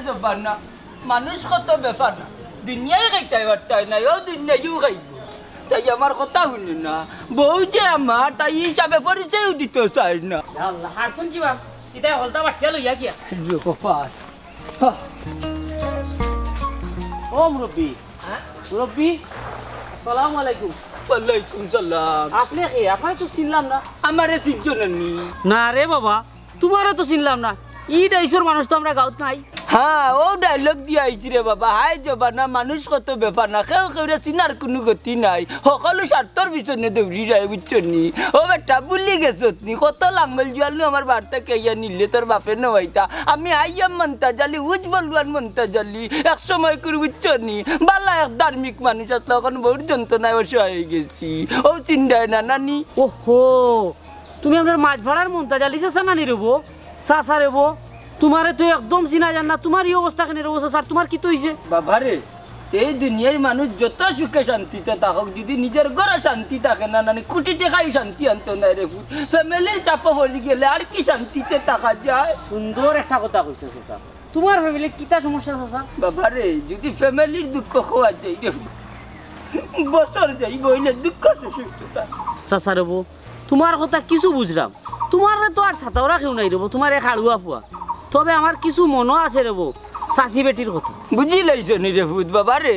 ব্যাপার না মানুষ কত ব্যাপার না দুনিয়ায় খাইতে পারতাই না ও দুনিয়ায়ও খাইব তাই আমার কথা শুনি না বউ যে আমার তাই হিসাবে পরিচয়ও দিতে চাই না আল্লাহ হারছুন কি বাপ ইতা হলতা বাচ্চা লইয়া গিয়া কপাল ও মুরব্বি মুরব্বি আসসালামু আলাইকুম ওয়ালাইকুম সালাম আপনি কে আপনার তো চিনলাম না আমারে চিনছেন না রে বাবা তোমারও তো চিনলাম না ইটা ঈশ্বর মানুষ তো আমরা গাঁত নাই হ্যাঁ ও ডায়লগ দিয়ে আইছি রে বাবা হাই যাবা না মানুষ কত ব্যাপার না কেউ কেউ চিনার কোনো গতি নাই সকলো স্বার্থর পিছনে দৌড়ি যায় বুঝছো নি ও বেটা বুলি গেছো নি কত লাঙ্গল জুয়াল আমার বার্তা কেয়া নিলে তোর বাপে নইতা আমি আইয়াম মন্তা জালি উজ বলবান মন্তা জালি এক সময় করে বুঝছো নি বালা এক ধার্মিক মানুষ আছে তখন বহুত যন্ত্রণায় বসে হয়ে গেছি ও চিন্তায় না নানি ওহো তুমি আপনার মাছ ভাড়ার মনটা জ্বালিয়েছো নানি রেবো চাচা রেবো তোমারে তো একদম চিনা জান না তোমার এই অবস্থা কেন রেবো স্যার তোমার কি তো হয়েছে বাবারে এই দুনিয়ার মানুষ যত সুখে শান্তিতে থাকুক যদি নিজের ঘরে শান্তি থাকে না নানি কোটি টাকাই শান্তি আনতো না রে ফ্যামিলির চাপা পড়ে গেলে আর কি শান্তিতে থাকা যায় সুন্দর একটা কথা কইছো চাচা তোমার ফ্যামিলি কিটা সমস্যা চাচা বাবারে যদি ফ্যামিলির দুঃখ খোয়া যায় রে বছর যাই বইলে দুঃখ সুস্থতা চাচা রেবো তোমার কথা কিছু বুঝলাম তোমার তো আর ছাতাওরা কেউ নাই রেবো তোমার এক হাড়ুয়া ফুয়া তবে আমার কিছু মনও আছে রেবো চাচি বেটির কথা বুঝি লাইছ নি রে ভূত বাবারে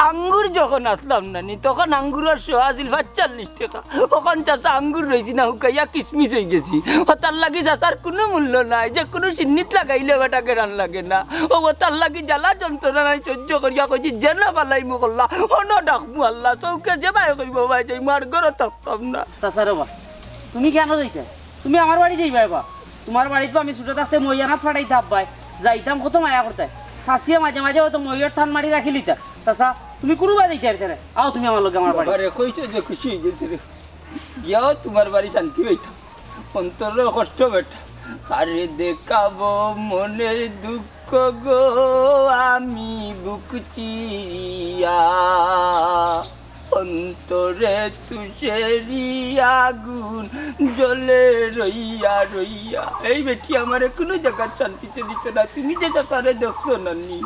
আঙ্গুর যখন আসলাম নানি তখন আঙ্গুরের শো আসিল ৪৫ টাকা ওখান চাষা আঙ্গুর রয়েছি না হুকাইয়া কিসমিস হয়ে গেছি ও তার লাগি চাষার কোনো মূল্য নাই যে কোনো সিন্নিত লাগাইলে বেটাকে রান লাগে না ও তার লাগি জ্বালা যন্ত্রণা নাই সহ্য করিয়া কইছি যে না পালাই মু করলা অন ডাকমু আল্লাহ চৌকে যে বাই কইব ভাই যাই মার ঘরে থাকতাম না চাচা রেবা তুমি কেন যাইতে তুমি আমার বাড়ি যাইবা এবা তোমার বাড়িতে আমি ছুটে থাকতে মইয়ানাত ফাটাইতে আব্বাই যাইতাম কত মায়া করতে শাসিয়া মাঝে মাঝে হয়তো মইয়ের থান মারি রাখি লিতা চাচা তুমি কোনোবা যাইতে আর কেন আও তুমি আমার লগে আমার বাড়ি আরে কইছো যে খুশি হয়ে গেছে রে গিয়াও তোমার বাড়ি শান্তি হইতাম অন্তর কষ্ট বেটা আরে দেখাবো মনের দুঃখ গো আমি বুক চিরিয়া অন্তরে তুষেরি আগুন জ্বলে রইয়া রইয়া এই বেটি আমার কোনো জায়গার শান্তিতে দিতে না তুমি যে চাচারে দেখছো নানি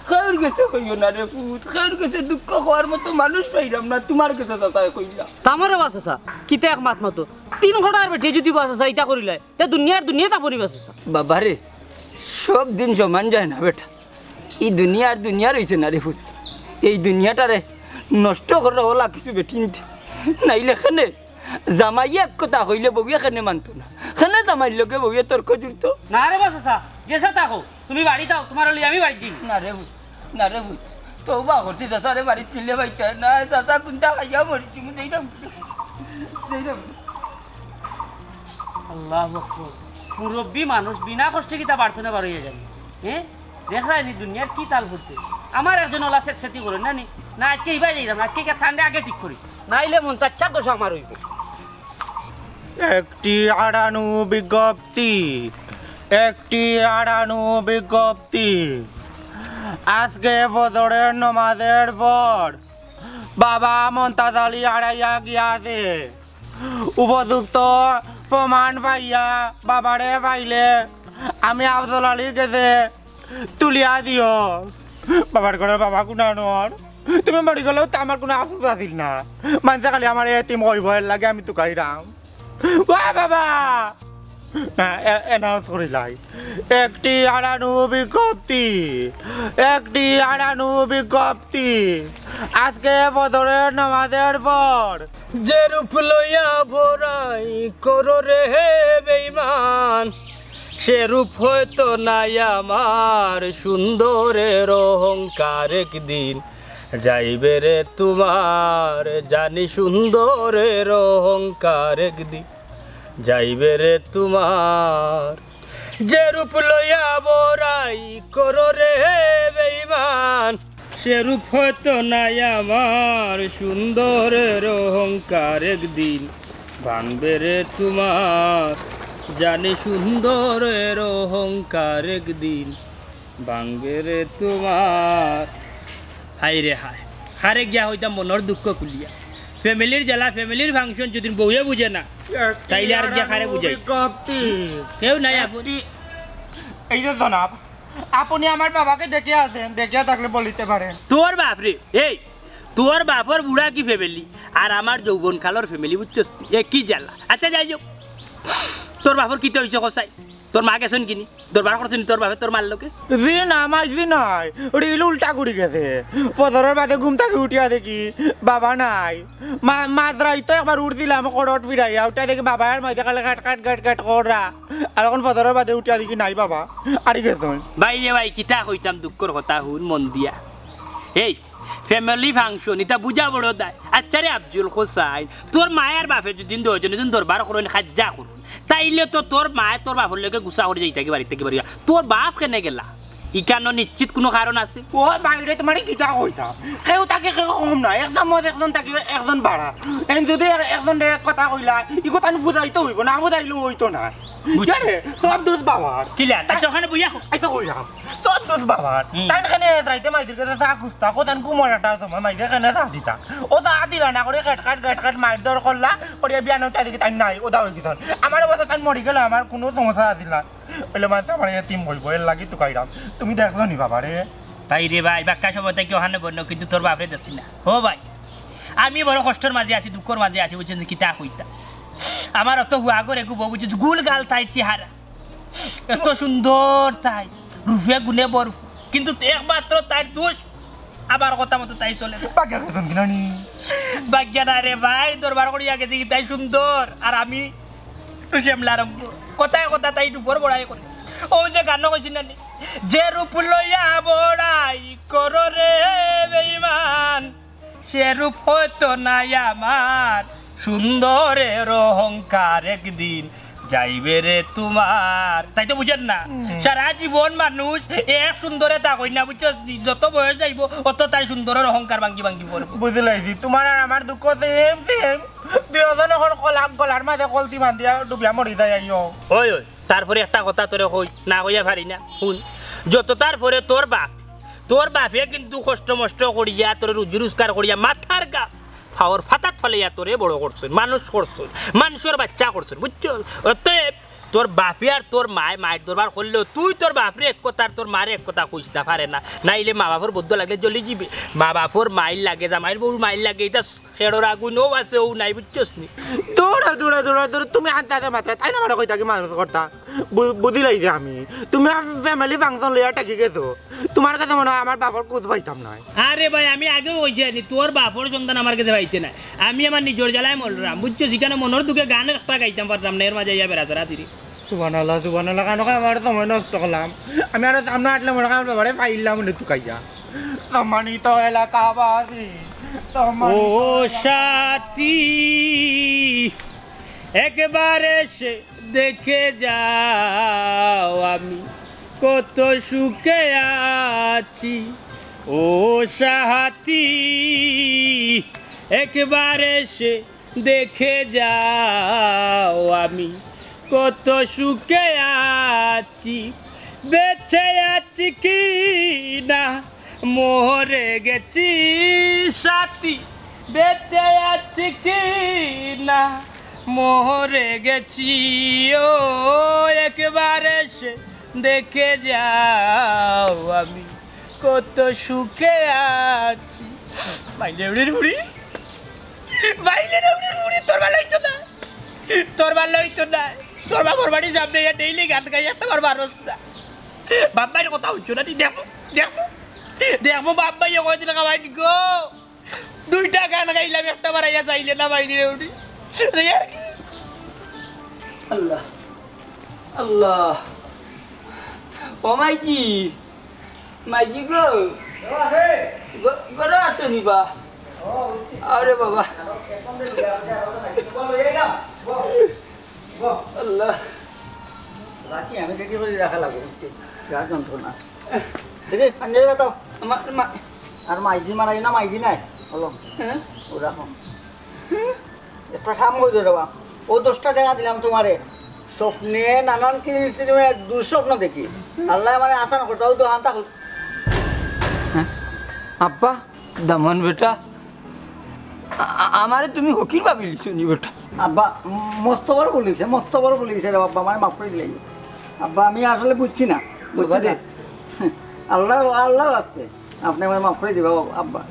খাওয়ার গেছে কইও না রে পুত খাওয়ার গেছে দুঃখ হওয়ার মতো মানুষ পাইলাম না তোমার কাছে চাচারে কইলা তামারে বাসা কিতা এক মাত মতো ৩ ঘন্টার বেটি যদি বাসা ইটা করিলে তে দুনিয়া তাপনি বাসা বাবারে সব দিন সমান যায় না বেটা এই দুনিয়া রয়েছে না রে পুত এই দুনিয়াটারে নষ্ট করে ওলা কিছু বেটিনতে নাইলে খানে জামাই এক কথা হইলে বউয়ে খানে মানতো না খানে জামাইর লগে বউয়ে তর্ক জুড়তো না রে বাসা গেছা থাকো তুমি বাড়ি যাও তোমার হলে আমি বাড়ি যাই না রে ভূত তো বা করছি চাচারে বাড়ি কিনলে ভাইতে না চাচা কোনটা খাইয়া মরিছি মু যাই না আল্লাহ আকবার মুরব্বী মানুষ বিনা কষ্টে কিতা প্রার্থনা বার হয়ে যাবে হ্যাঁ দেখলাই নি দুনিয়ার কি তাল পড়ছে আমার একজন ওলা সেটি করেন না নি না আজকে ইবাই যাইলাম আজকে ঠান্ডা আগে ঠিক করি নাইলে মন তার চার দোষ আমার হইব একটি আড়ানু বিজ্ঞপ্তি আজকে ফজরের নমাজের পর বাবা মন্তাজ আলী আড়াইয়া গিয়াছে উপযুক্ত প্রমাণ পাইয়া বাবারে পাইলে আমি আফজল আলীর কাছে তুলিয়া দিও বাবার ঘরে বাবা কোনানোর তুমি মরি গেলেও তো আমার কোনো আফসোস আছিল না মানুষে খালি আমার এতিম কইব লাগে আমি তো কাইরাম বাবা অ্যানাউন্স করিলাই একটি আড়ানু বিজ্ঞপ্তি আজকে ফজরের নামাজের পর যে রূপ লইয়া ভরাই করো রে বেঈমান সে রূপ হয়তো নাই আমার সুন্দরের অহংকার একদিন যাইবে রে তোমার জানি সুন্দরের অহংকার একদিন যাইবে রে তোমার যে রূপ লইয়া বরাই করো রে বেঈমান সে রূপ হয়তো নাই আমার সুন্দরের অহংকার একদিন ভাঙবে রে তোমার জানি সুন্দরের অহংকার একদিন ভাঙবে রে তোমার হাই রে হায় হারে গিয়া হইতাম মনের দুঃখ খুলিয়া ফ্যামিলির জ্বালা ফ্যামিলির ফাংশন যদি বউয়ে বুঝে না তাইলে আর গিয়া খারে বুঝাই কেউ নাই আপনি এই যে জনাব আপনি আমার বাবাকে দেখে আছেন, দেখিয়া থাকলে বলিতে পারেন। তোর বাপ রে, এই তোর বাপর বুড়া কি ফ্যামিলি আর আমার যৌবন কালোর ফ্যামিলি বুঝছস? এ কি জ্বালা। আচ্ছা যাই হোক, তোর বাপর কিতে হয়েছে কসাই? তোর মা গেছেন কিনি? তোর বার করছেন তোর বাপে তোর মার লোকে? জি না মাইজি নাই, রিল উল্টা ঘুরি গেছে। ফজরের বাদে ঘুম থেকে উঠিয়া দেখি বাবা নাই। মাঝরাইতে একবার উঠছিলাম করট ফিরাইয়া, উঠা দেখি বাবা আর মাইতে কালে কাট কাট কাট কাট করা। আর এখন ফজরের বাদে উঠিয়া দেখি নাই বাবা, আড়ি গেছেন। ভাই রে ভাই, কিতা কইতাম দুঃখর কথা শুন মন দিয়া। এই ফ্যামিলি ফাংশন এটা বুঝা বড় দায়। আচ্ছা রে আব্দুল হোসাইন, তোর মায়ের বাপে যদি দুজন দরবার করেন খাজ্জা করুন, তাইলে তো তোর মায়ে তোর বাপের লোকে গুছা করে যাই থাকি বাড়ি থেকে বাড়ি। তোর বাপ কেনে গেলা? ইকানো নিশ্চিত কোনো কারণ আছে? ও বাইরে তোমার কিতা কইতাম, কেউ তাকে কেউ কম নাই, একদম মত একজন তাকে একজন বাড়া। এন যদি একজন কথা কইলা ই কথা বুঝাইতে হইব না, বুঝাইলেও হইতো না। বুঝারে সব দোষ বাবার। কিলা তার ওখানে বুঝা আইতো কইলাম সব দোষ বাবার। তাই এখানে রাইতে মাইদের কাছে চা খুঁজতা, কোথান কুমড়াটা সময় মাইদের এখানে চা দিতা। ও চা দিলা না করে কাট কাট কাট কাট মাইর দর করলা, করে বিয়ানোটা দিকে তাই নাই ওদা হয়ে গেছেন। আমার অবস্থা তাই মরি গেল, আমার কোনো সমস্যা দিলা বলে মাঝে আমার এতিম বলবো এর লাগি তো কাইরাম। তুমি দেখলো নি বাবা রে? ভাই রে ভাই, বাক্কা সময় থেকে ওখানে বন্য, কিন্তু তোর বাপরে দেখছি না। ও ভাই, আমি বড় কষ্টের মাঝে আছি, দুঃখর মাঝে আছি, বুঝছেন কিতা কইতা। আমার অত হুয়া করে গুব বুঝছিস, গুল গাল তাই চেহারা, এত সুন্দর তাই, রূপে গুণে বরফ, কিন্তু একমাত্র তাই দোষ আবার কথা মতো তাই চলে। বাগ্যা না রে ভাই, দরবার করিয়া গেছি তাই সুন্দর, আর আমি শ্যামলা আরম্ভ কথায় কথা তাই রূপর বড়াই করে। ও যে গান কইছি না, যে রূপ লইয়া বড়াই করো রে বেঈমান, সে রূপ হয়তো নাই আমার, সুন্দরের অহংকার একদিন যাইবে রে তোমার। তাই তো বুঝেন না, সারা জীবন মানুষ এক সুন্দরে তা কই না, বুঝছো? যত বয়স যাইব অত তাই সুন্দরের অহংকার ভাঙ্গি ভাঙ্গি পড়বো। বুঝলাইছি, তোমার আর আমার দুঃখ সেম সেম। দুজন এখন কলাম গলার মাঝে কলসি বান্ধিয়া ডুবিয়া মরি যায় আইও। ওই ওই, তারপরে একটা কথা তোরে কই না কইয়া পারি না, শুন। যত তারপরে তোর বাপে কিন্তু কষ্ট মষ্ট করিয়া তোর রুজি রোজগার করিয়া মাথার গা ফাওয়ার ফাতাত ফালাইয়া তোরে বড় করছেন, মানুষ করছেন, মানুষের বাচ্চা করছেন, বুঝছো? অতএব তোর বাপে আর তোর মায়ের দরবার করলেও তুই তোর বাপরে এক কথা আর তোর মারে এক কথা কইস না পারে না, নাইলে মা বাপর বদ্ধ লাগলে জ্বলি যাবে। মা বাপর মাইল লাগে, জামাইয়ের বউ মাইল লাগে, এটা খেড়োর আগুনও আছে, ও নাই, বুঝছস নি? দৌড়া দৌড়া দৌড়া দৌড়া তুমি আনতে মাত্রা তাই না মানে কই থাকি মানুষ কর্তা। বুঝিলাই যে আমি তুমি ফ্যামিলি ফাংশন লইয়া টাকি গেছো, তোমার কাছে মনে হয় আমার বাপর কুচ পাইতাম না। আরে ভাই, আমি আগেও কইছি নি, তোর বাপর সন্তান আমার কাছে পাইতে না, আমি আমার নিজের জ্বালায় মরলাম, বুঝছো? যেখানে মনের দুঃখে গান একটা গাইতাম পারতাম না, এর মাঝে ইয়া বেড়াতে রাত্রি। সুবহানাল্লাহ সুবহানাল্লাহ, কেন আমার সময় নষ্ট করলাম আমি। আর আমরা আটলে মনে হয় বাবারে পাইলাম একটু কাইয়া সম্মানিত এলাকাবাসী। ও সাথী একবার এসে দেখে যাও আমি কত সুখে আছি। ও সাথী একবার এসে দেখে যাও আমি কত সুখে আছি। বেঁচে আছি কি না মরে গেছি সাথী, বেঁচে আছি কি না মরে গেছি। ও একবার এসে দেখে যাও আমি কত সুখে আছি। বাইলে উড়ির উড়ি, বাইলে উড়ির উড়ি, তোর ভালো হইতো না, তোর ভালো হইতো না। তোর বাবার বাড়ির সামনে ডেইলি গান গাই একটা করবার অবস্থা। বাপ্পাইয়ের কথা হচ্ছে না, দেখো দেখো দেখো, বাপ্পাই কয়দিন খাবাই গো, দুইটা গান গাইলাম, একটা বাড়াইয়া চাইলে না বাইরে উঠি। আল্লাহ আল্লাহ, ও মাইজি, মাইজি গো, ঘরে আছো নি বা? আরে বাবা, আল্লাহ রাখি আমি দেখি করে রাখা লাগবে, যা যন্ত্রণা দেখি পাঞ্জাবি বাতাও আর মাইজি মারাই না, মাইজি নাই হলো ও রাখো। একটা কাম করে দেবা, ও 10টা টাকা দিলাম তোমারে, স্বপ্নে নানান কি দুঃস্বপ্ন দেখি, আল্লাহ মানে আশা না করতে তো হান থাকুক। আব্বা দামান বেটা, আমারে তুমি হকির ভাবি লিছনি বেটা? আব্বা মস্ত বড় বলিছে, মস্ত বড় বলিছে রে আব্বা, মানে মাফ করে দিলাই। আব্বা আমি আসলে বুঝছি না, বুঝছি না আল্লাহ আল্লাহ আছে আপনি আমার মাফ করে দিবা আব্বা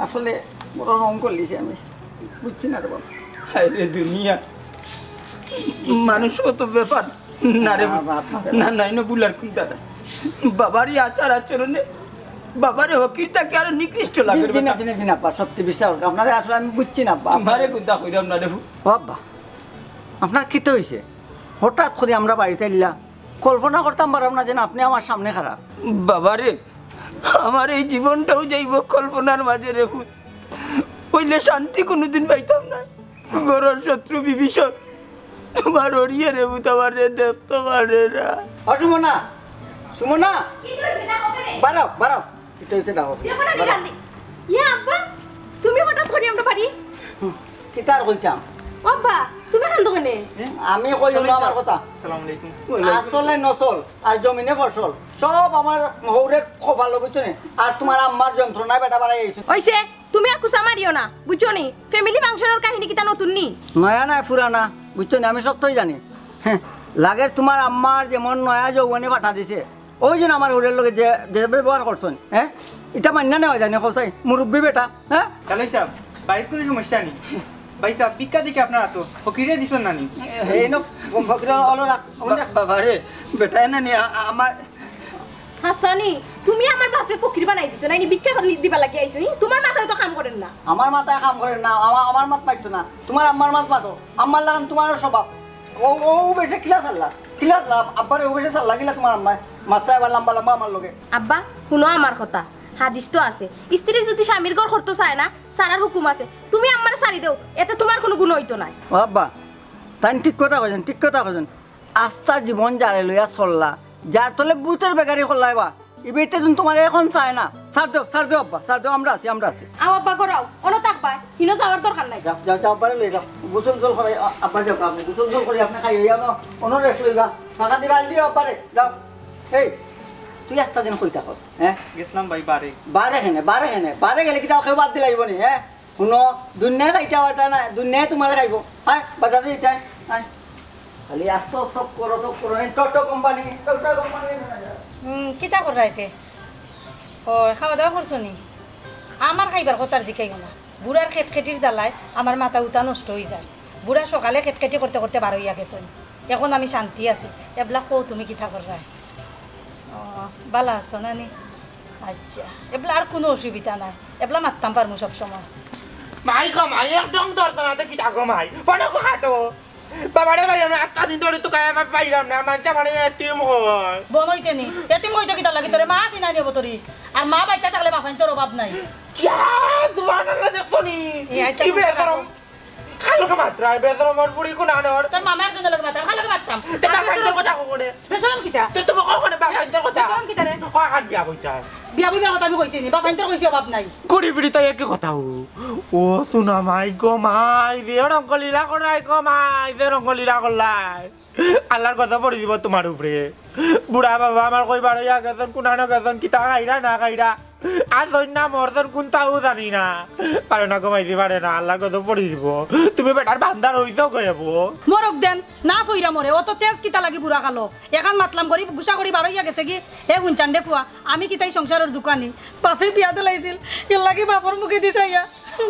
আসলে বড় রং করলিছি আমি বুঝছি না রে বাবা হায় রে দুনিয়া মানুষ কত ব্যাপার না রে না নাই না বুলার কুলতা বাবারই আচার আচরণে বাবারে হকিরটাকে আরো নিকৃষ্ট লাগে রে দিনা দিনা দিনা আব্বা সত্যি বিশ্বাস আপনারা আসলে আমি বুঝছি না আব্বা আমারে কুলতা কইরাম না রে আব্বা আপনার কি তো হয়েছে হঠাৎ করে আমরা বাড়িতে এলাম কল্পনা করতাম পারলাম না যেন আপনি আমার সামনে খারাপ বাবারে আমার এই জীবনটাও যাইব কল্পনার মাঝে রে ভূত হইলে শান্তি কোনোদিন পাইতাম না গরর শত্রু বিভীষণ তোমার ওরিয়ে রে ভূত আমার রে দেখতে পারে না ও সুমনা সুমনা বাড়াও বাড়াও এটা হচ্ছে দাও ইয়া আব্বা তুমি হঠাৎ করে আমরা বাড়ি কিতার কইতাম আব্বা তুমি খান দোকানে আমি কই হলো আমার কথা আসসালামু আলাইকুম আসলে নচল আর জমিনে ফসল সব আমার হৌরের কপাল বুঝছো আর তোমার আম্মার যন্ত্রণায় বেটা বাড়াই গেছে ওইছে তুমি আর কুসা মারিও না বুঝছো নি ফ্যামিলি ফাংশনের কাহিনী কিতা নতুন নি নয়া নাই পুরানা বুঝছো না আমি সত্যই জানি হ্যাঁ লাগের তোমার আম্মার যেমন নয়া যৌবনে পাঠা দিছে ওই যে আমার হৌরের লোকে যে যে ব্যবহার করছেন হ্যাঁ এটা মান্য নেওয়া জানি কোথায় মুরব্বী বেটা হ্যাঁ কালাই সাহেব বাড়ির কোনো সমস্যা নেই ভাই সাহেব ভিক্ষা দিকে আপনার হাতো ফকিরে দিছেন নানি এই নো ফকিরা হলো বাবারে বেটা না নি আমার হাসানি তুমি আমার বাপরে ফকির বানাই দিছো না ভিক্ষা দিবা লাগি আইছো নি তোমার মাথায় তো কাম করেন না আমার মাথায় কাম করে না আমার মাত পাইতো না তোমার আম্মার মাত পাতো আম্মার লাগান তোমার স্বভাব ও ও বেশি খিলা চাল্লা আব্বারে ও বেশি চাল্লা গিলা তোমার আম্মায় মাত্রা এবার লম্বা লম্বা আমার লোকে আব্বা শুনো আমার কথা হাদিস তো আছে স্ত্রী যদি স্বামীর ঘর করতে চায় না সারার হুকুম আছে তুমি আমার সারি দেও এতে তোমার কোনো গুণ হইতো নাই ও আব্বা তাই ঠিক কথা কইছেন আস্থা জীবন যারে লইয়া চললা যার তলে বুতের বেকারি করলাই বা এবারটা যদি তোমার এখন চায় না ছাড় দেও আব্বা ছাড় দেও আমরা আছি আও আব্বা করাও অন থাকবা হিনো যাওয়ার দরকার নাই যাও পারে লই যাও গোসল জল করে আব্বা যাও আপনি গোসল জল করে আপনি খাই হইয়া অন্য রেস্ট লইবা ফাঁকা দিবা দিও আব্বারে যাও এই তুই আস্তা দিন কইতা কর হ্যাঁ গেছিলাম ভাই বারে বারে গেলে কি তাও খেয়ে বাদ দিলে আইব নি হ্যাঁ শুনো দুনিয়ায় খাইতে পারতা না দুনিয়ায় তোমার খাইব হ্যাঁ বাজারে যাই হ্যাঁ খালি আস্ত সব করো টোটো কোম্পানি কিতা কর রাইতে ও খাওয়া দাওয়া করছো নি আমার খাইবার কথার জিকাই না বুড়ার খেটখেটির জ্বালায় আমার মাথা উতা নষ্ট হয়ে যায় বুড়া সকালে খেটখেটি করতে করতে বার হইয়া গেছেন এখন আমি শান্তি আছি এবলা কো তুমি কিতা কর রায় ও বালা আছো না নি আচ্ছা এবলা আর কোনো অসুবিধা নাই এবলা মারতাম পারমু সব সময় মাই কমাই একদম দরকার কি টাকা মাই পড়ো খাটো বাবারে ভাই আমরা একটা দিন ধরে তো কায় আমার পাইলাম না মানতে মানে এতিম হয় বনইতে নি এতিম হইতে কিতা লাগি তোরে মা চিনা দেব তোরি আর মা বাচ্চা থাকলে বাপাইন তোর অভাব নাই কিয়া সুবহানাল্লাহ দেখো নি কি বেদরম খালো কা মাত্রা বেদরম আর পুরি কোন আনর তোর মামা একজন লাগে মারতাম খালো মারতাম তে বাবা কথা কোনে বেসরম কিতা তে তুমি কোনে বাবা কথা বেসরম কিতা রে কয় হাত বিয়া কইতা বিয়া বিয়ার কথা আমি কইছি নি বাপাইন তোর কইছি অভাব নাই কুড়ি পিড়ি তাই একই কথা ও শুনা মাই গো মাই দে রঙ্গলীলা করাই গো মাই দে রঙ্গলীলা করলাই আল্লাহর কথা পড়ে দিব তোমার উপরে বুড়া বাবা আমার কইবার হইয়া গেছেন কোনানো গেছেন কিতা খাইরা না খাইরা আর না মরতন কোনটাও জানি না পারে না কমাইতে পারে না আল্লাহর কথা পড়ে দিব তুমি বেটার বান্দার হইতেও গয়াবো মরক দেন না ফইরা মরে ও তো তেজ কিতা লাগি বুড়া খালো এখন মাতলাম করি গুসা করি বার হইয়া গেছে কি হে হুনচান্ডে ফুয়া আমি কিতাই সংসারের দোকানি বাপে বিয়া দিলাইছিল এর লাগি বাপর মুখে দিছে ইয়া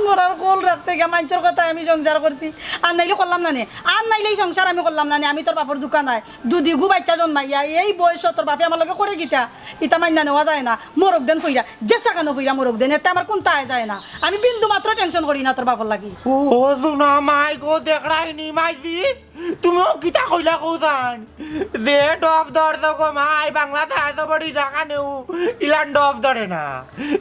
মরার কোল রাখতে গিয়া মানুষের কথা আমি সংসার করছি আর নাইলে করলাম না নে আর নাইলেই সংসার আমি করলাম না নে আমি তোর বাপর দোকান নাই দুদিগু বাচ্চা জন্মাইয়া এই বয়স তোর বাপে আমার লগে করে গিতা ইতা মাইনা নেওয়া যায় না মরক দেন ফইরা যে সাকানো ফইরা মরক দেন এতে আমার কোনটা যায় না আমি বিন্দু মাত্র টেনশন করি না তোর বাপর লাগি ও শুনা মাই গো দেখরাইনি মাইজি তুমিও কিতা কইলা কৌদান দে ডফ ধর তো গো মাই বাংলাতে এত বড়ি টাকা নেও ইলান ডফ ধরে না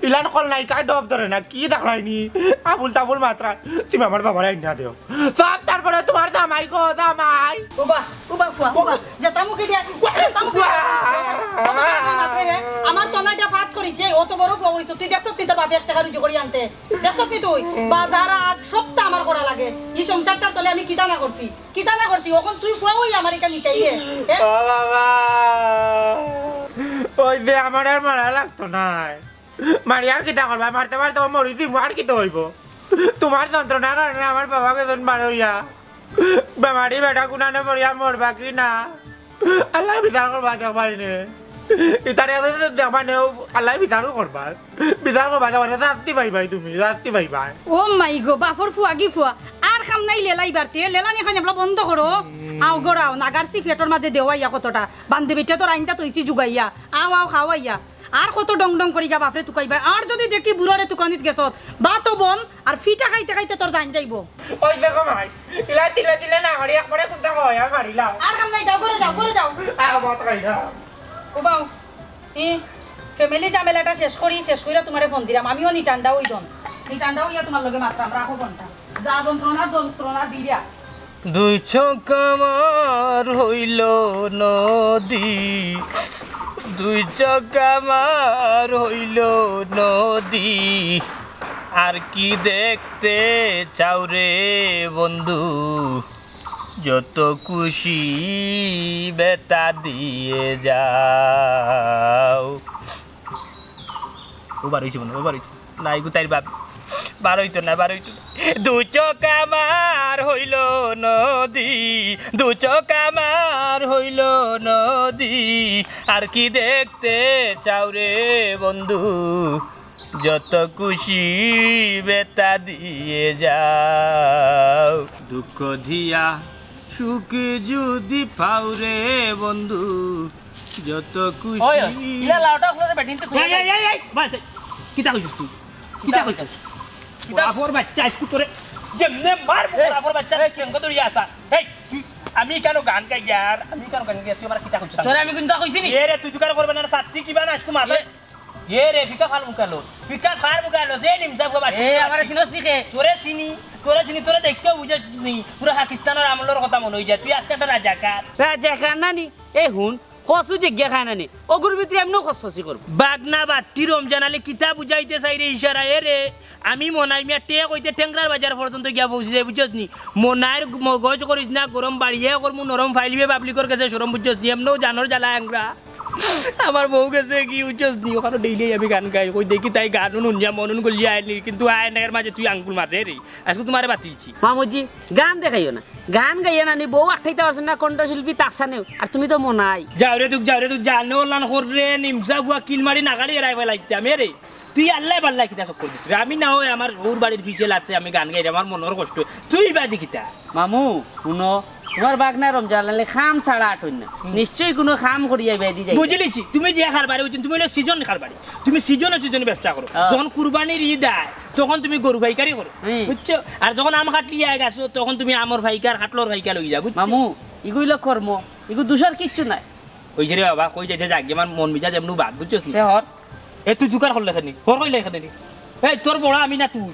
ইলান কল নাই কাই ডফ ধরে না কি দেখরাইনি আবুল তাবুল মাত্রা তুমি আমার বাবার আইনা দিও সব তারপরে তোমার দামাই গো দামাই উবা ফুয়া উবা যেটা মুখে দিয়া যেটা মুখে আমার তনাইটা ফাত করিছে ও তো বড় ফুয়া হইছো তুই দেখছ তুই তোর বাপে একটা রুজি করি আনতে দেখছ কি তুই বাজার আর সবটা আমার করা লাগে এই সংসারটার তলে আমি কিতা না করছি ওখন তুই ফুয়া হই আমার এখানে নিতাই রে বাবা ওই যে আমার আর মারা লাগতো নাই মারি আর কিতা করবা মারতে মারতে মরি দিব আর কিতা হইব তোমার যন্ত্রণার কারণে আমার বাবাকে জন বার হইয়া বেমারি বেটা গুনানে পড়িয়া মরবা কি না আল্লাহ বিচার করবা দেখবাই নে ইতারে মানে আল্লাহ বিচারও করবার বিচার করবা মানে রাত্রি পাইবাই তুমি রাত্রি পাইবা ও মাই গো বাপর ফুয়া কি ফুয়া আর খাম নাই লেলাই বাড়তে লেলা নিয়ে খানি বন্ধ করো আও গড়াও নাগারছি ফেটর মাঝে দেওয়াইয়া কতটা বান্ধবীটা তোর আইনটা তৈছি যুগাইয়া আও আও খাওয়াইয়া আর কত ডং ডং করি গা বাপরে তুকাইবা আর যদি দেখি বুড়ারে তুকানিত গেছত বা তো বন আর ফিটা খাইতে খাইতে তোর জান যাইব ওই দেখো মাই ইলা তিলে তিলে না গাড়ি একবারে কুদা কয় আর মারিলাম আর খাম নাই যাও করে যাও আর মত কইরা ও বাও এ ফ্যামিলি ঝামেলাটা শেষ কইরা তোমারে ফোন দিলাম আমিও নি ঠান্ডা হই জন নি ঠান্ডা হইয়া তোমার লগে মাত্রাম রাখো ফোনটা যা যন্ত্রণা দিরা দুই চোখ আমার হইল নদী দুই চোখ আমার হইল নদী আর কি দেখতে চাও রে বন্ধু যত খুশি বেতা দিয়ে যাও ও বার হইছে বন্ধু ও বার হইছে নাই গুতাইর বাপ বার হইতো না দু চোখ আমার হইল নদী দু চোখ আমার হইল নদী আর কি দেখতে চাও রে বন্ধু যত খুশি বেতা দিয়ে যাও দুঃখ দিয়া সুখ যদি পাও রে বন্ধু যত খুশি ইলা লাউটা করে ব্যাটিং তো বাস কিতা কইছিস তুই কিতা কইছিস বাপর বাচ্চা স্কুটরে যেমনে মারবো বাপর বাচ্চা কেন কত ইয়াসা এই আমি কেন গান গাই यार আমি কেন গান গাই তুই আমার কিতা কইছিস তোরে আমি কিন্তু কইছি নি এ রে তুই দোকান করবে না সাত্তি কিবা না আজকে মাথা এ রে ফিকা খাল মুকালো যে নিম যাব বাট এ আমারে সিনস নিকে তোরে চিনি তোরে দেখতেও বুঝছ নি পুরো পাকিস্তানের আমলের কথা মনে হই যায় তুই আজকে একটা রাজাকার নানি এ হুন কসু জিজ্ঞা খায় নানি ওগুর ভিতরে এমন কসসি করব বাগনা বাটি রমজান আলী কিতা বুঝাইতে চাই রে ইশারা এ রে আমি মনাই মিয়া টে কইতে টেংরার বাজার পর্যন্ত গিয়া পৌঁছে যাই বুঝছ নি মনাইর মগজ করিস না গরম বাড়িয়ে করমু নরম ফাইলিবে পাবলিকর কাছে সরম বুঝছ নি এমনও জানোর জ্বালা আংরা আমার বউ গেছে কি বুঝছ নি ওখানে ডেইলি আমি গান গাই কই দেখি তাই গান নুনজা মনন গলি আইনি কিন্তু আয়নার মাঝে তুই আঙ্গুল মার রে আজকে তোমারে বাতিছি মামুজি গান দেখাইও না গান গাইয়া নানি বউ আঠাইতে পারছ না কণ্ঠশিল্পী তাকসানেও আর তুমি তো মনাই যাও রে তুই জানো লান করে নিমসা বুয়া কিলমারি নাগাড়ি এরাই ফেলাইতে আমি রে তুই আল্লাহ পাল্লা কিতা সব করে দিস আমি না হয় আমার ওর বাড়ির পিছিয়ে লাগছে আমি গান গাই আমার মনের কষ্ট তুই বাদি কিতা মামু শুনো তোমার বাগনা রমজান লালে খাম ছাড়া আটুন না নিশ্চয়ই কোনো খাম করিয়া বেদি যাই বুঝলিছি তুমি যে খার বাড়ি তুমি হলো সিজন খার বাড়ি তুমি সিজনে ব্যবসা করো যখন কুরবানির ঈদ আয় তখন তুমি গরু ভাইকারি করো বুঝছো আর যখন আম কাটলি আয় গেছো তখন তুমি আমর ভাইকার হাটলোর ভাইকার লই যাও মামু ইগুইলো কর্ম ইগু দুসার কিচ্ছু নাই কই যে রে বাবা কই যাইতে যাগে আমার মন মিজাজ এমনু বাদ বুঝছস নি হর এ তুই জুকার করলে খানি হর কইলে খানি এই তোর বড় আমি না তুই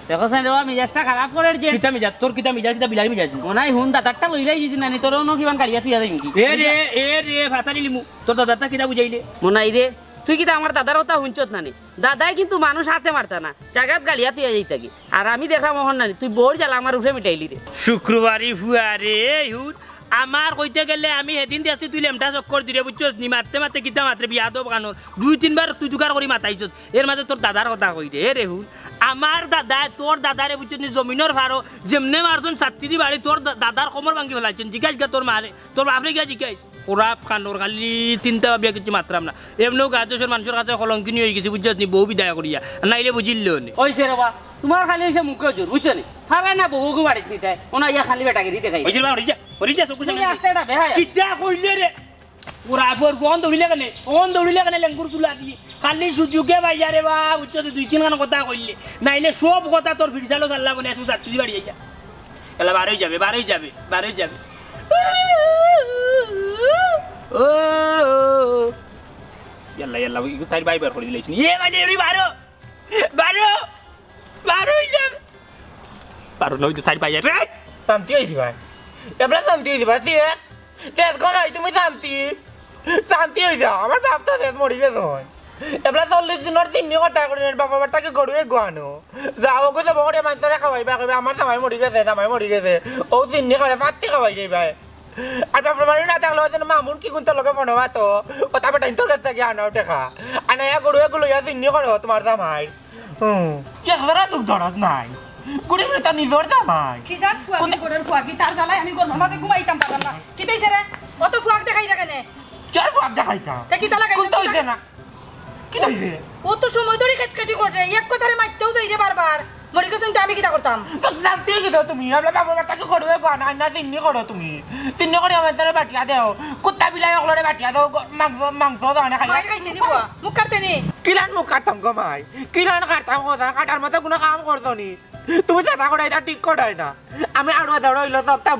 দেখো সাই দেওয়া মিজাজটা খারাপ করে যে কিতা মিজাজ তোর কিতা মিজাজ কিতা বিলাই মিজাজ ওনাই হুন দাদারটা লইলাই যদি নানি তোর নো কিমান গাড়িয়া তুই যাই কি এ রে ফাতারি লিমু তোর দাদাটা কিতা বুঝাইলে মনাই রে তুই কি আমার দাদার কথা শুনছত নানি দাদাই কিন্তু মানুষ হাতে মারতা না জায়গাত গালিয়া তুই যাই থাকি আর আমি দেখলাম মোহন নানি তুই বোর জ্বালা আমার উঠে মিটাইলি রে শুক্রবারই ফুয়া রে হুন আমার কইতে গেলে আমি সেদিন দেখছি তুই লেমটা চক্কর দিলে বুঝছস নি মারতে কিতা মাত্রে বিয়া দব গানোর 2-3 বার তুই দুকার করে মাতাইছস এর মাঝে তোর দাদার কথা কই রে রে হুন আমার দাদা তোর দাদারে বুঝছস নি জমিনের ফারো যেমনে মারছন ছাত্তি দি বাড়ি তোর দাদার কোমর ভাঙি ফেলাইছন জিজ্ঞাস গা তোর মারে তোর বাপরে গিয়া জিজ্ঞাস ওরা খানোর খালি 3টা বিয়া কিছু মাত্রাম না এমনিও গাজের মানুষের কাছে কলঙ্কিনী হয়ে গেছে বুঝছস নি বউ বিদায় করিয়া নাইলে বুঝিল্লো নি ওইছে রে বাবা তোমার খালি হইছে মুখ জোর বুঝছো নি ফারাই না বহু বাড়ি দিতে ওনা ইয়া খালি বেটাকে দিতে খাই ওইছিল হরিজা সব কিছু আসতে এটা বেহায়া কিটা কইলে রে ওরা আবার কোন দৌড়িলে কেনে লেঙ্গুর তুলা দি খালি সুযোগে ভাইয়া রে বা বুঝছস 2-3 গান কথা কইলে নাইলে সব কথা তোর ফিরসালো চাল্লা বনে তুই যাত্রী বাড়ি যাইয়া এলা বারই যাবে ও ইয়াল্লা ইগু তাই বাইবার করে দিলেছিস এ মানে রে বারো যাবে বারো নই তো তাই বাইয়া রে শান্তি হই দিবা এবলা শান্তি হই দিবা তেজ করাই তুমি শান্তি হই যাও আমার বাপ তো তেজ মরি গেছে এবলা 40 দিনের 3 কথা করে বাবা বাটাকে গড়ুয়ে গোয়ানো যাও গো যাব করে মানতরে খাওয়াইবা কইবা আমার জামাই মরি গেছে ও 3 করে পাত্তি খাওয়াই যাইবা আর বাবা মানে না থাকলে ওদের মামুন কি গুনতে লগে ফোনবা তো ও তবে টাইম তোর কাছে গিয়ে আনাও টাকা আনায়া গড়ুয়ে গুলো ইয়া 3 করো তোমার জামাই ইয়া ধরা দুঃখ ধরত নাই গুড়ি গুড়ি তার নিজর জামাই কি জাত ফুয়াকি গোড়ের ফুয়াকি তার জ্বালায় আমি গোর মাঝে ঘুমাইতাম পারলাম না কি তাইছে রে অত ফুয়াক দেখাই না কেন চার বাপ দেখাইতাম তা কিতা লাগাই কোনটা হইছে না কি হইছে ও তো সময় ধরে কেটকাটি করে এক কথারে মারতেও যাই রে বারবার মরি গেছেন তো আমি কিতা করতাম তো জানতে কি দাও তুমি আমরা বাবুর বাটাকে করবে না না তিন্নি করো তুমি তিন্নি করে আমার তারে বাটিয়া দাও কুত্তা বিলাই ওগুলোরে বাটিয়া দাও মাংস দাও না খাই মায়ের খাইতে দিব মুখ কাটতে নি কিলান মুখ কাটতাম গো মাই কিলান কাটতাম কথা কাটার মতো কোনো কাম করতো নি তুমি দাদা করাই তা ঠিক করাই না আমি আড়ুয়া দাঁড়া হইলো সবটা